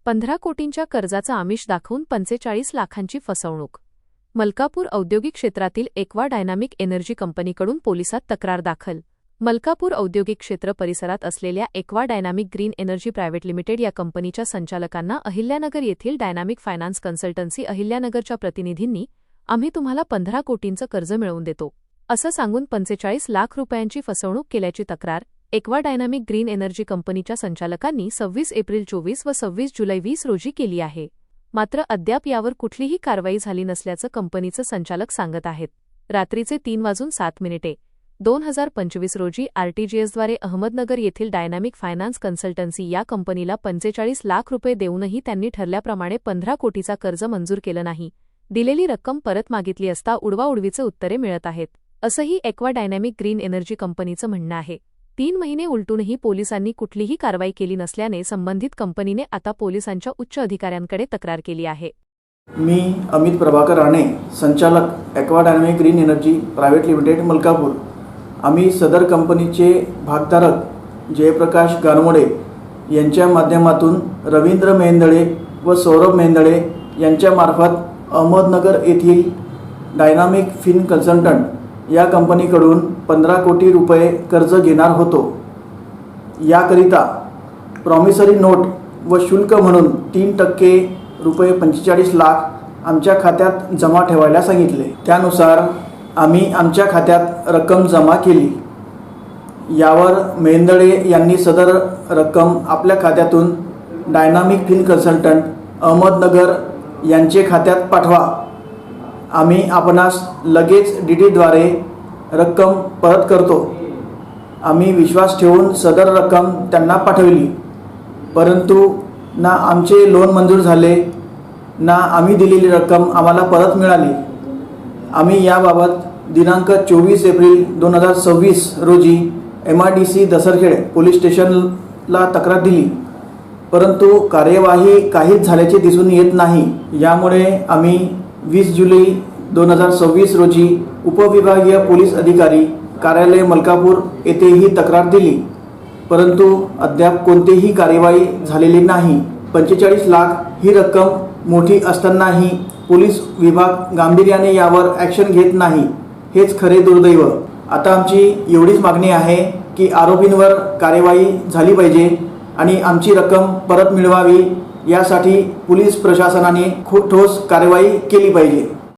15 कोटींच्या कर्जाचं आमिष दाखवून 45 लाखांची फसवणूक. मलकापूर औद्योगिक क्षेत्रातील एक्वा डायनामिक एनर्जी कंपनीकडून पोलिसात तक्रार दाखल. मलकापूर औद्योगिक क्षेत्र परिसरात असलेल्या aqua dynamic green energy private limited या कंपनीच्या संचालकांना अहिल्यानगर येथील डायनामिक फायनान्स कन्सल्टन्सी अहिल्यानगरच्या प्रतिनिधींनी आम्ही तुम्हाला 15 कोटींचं कर्ज मिळवून देतो असं सांगून 45 लाख रुपयांची फसवणूक केल्याची तक्रार एक्वा डायनामिक ग्रीन एनर्जी कंपनीच्या संचालकांनी 26 एप्रिल 24 व 26 जुलै 20 रोजी केली आहे. मात्र अद्याप यावर कुठलीही कारवाई झाली नसल्याचं कंपनीचे संचालक सांगत आहेत. रात्रीचे 3:07 2025 रोजी आरटीजीएसद्वारे अहमदनगर येथील डायनामिक फायनान्स कन्सल्टन्सी या कंपनीला 45 लाख रुपये देऊनही त्यांनी ठरल्याप्रमाणे 15 कोटीचा कर्ज मंजूर केलं नाही. दिलेली रक्कम परत मागितली असता उडवाउडवीचे उत्तरे मिळत आहेत असंही एक्वा डायनामिक ग्रीन एनर्जी कंपनीचं म्हणणं आहे. 3 महिने उलटूनही पोलिसांनी कुठलीही कारवाई केली नसल्याने संबंधित कंपनीने आता पोलिसांच्या उच्च अधिकाऱ्यांकडे तक्रार केली आहे. मी अमित प्रभाकर राणे, संचालक aqua dynamic green energy private limited Malkapur. आम्ही सदर कंपनीचे भागधारक जयप्रकाश गानमोडे यांच्या माध्यमातून रवींद्र मेहेंदळे व सौरभ मेहेंदळे यांच्यामार्फत अहमदनगर येथील डायनामिक फिन कन्सल्टंट या कंपनीकडून 15 कोटी रुपये कर्ज घेणार होतो. याकरिता प्रॉमिसरी नोट व शुल्क म्हणून 3% रुपये 45 लाख आमच्या खात्यात जमा ठेवायला सांगितले. त्यानुसार आम्ही आमच्या खात्यात रक्कम जमा केली. यावर मेहेंदळे यांनी सदर रक्कम आपल्या खात्यातून डायनामिक फिन कन्सल्टंट अहमदनगर यांचे खात्यात पाठवा. आम्ही आपणास लगेच डीडीद्वारे रक्कम परत करतो. आम्ही विश्वास ठेवून सदर रक्कम त्यांना पाठवली, परंतु ना आमचे लोन मंजूर झाले ना आम्ही दिलेली रक्कम आम्हाला परत मिळाली. आम्ही याबाबत दिनांक 24 एप्रिल 2026 रोजी MIDC दसरखेड पोलीस स्टेशनला तक्रार दिली, परंतु कार्यवाही काहीच झाल्याचे दिसून येत नाही. यामुळे आम्ही 20 जुलै 2026 रोजी उपविभागीय पोलीस अधिकारी कार्यालय मलकापूर येथे ही तक्रार दिली, परंतु अद्याप कोणतीही कार्यवाही झालेली नाही. 45 लाख ही रक्कम मोठी असतानाही पोलीस विभाग गांभीर्याने यावर ॲक्शन घेत नाही, हेच खरे दुर्दैव. आता आमची एवढीच मागणी आहे की आरोपींवर कार्यवाही झाली पाहिजे आणि आमची रक्कम परत मिळवावी. यासाठी पोलीस प्रशासनाने खूप ठोस कार्यवाही केली पाहिजे.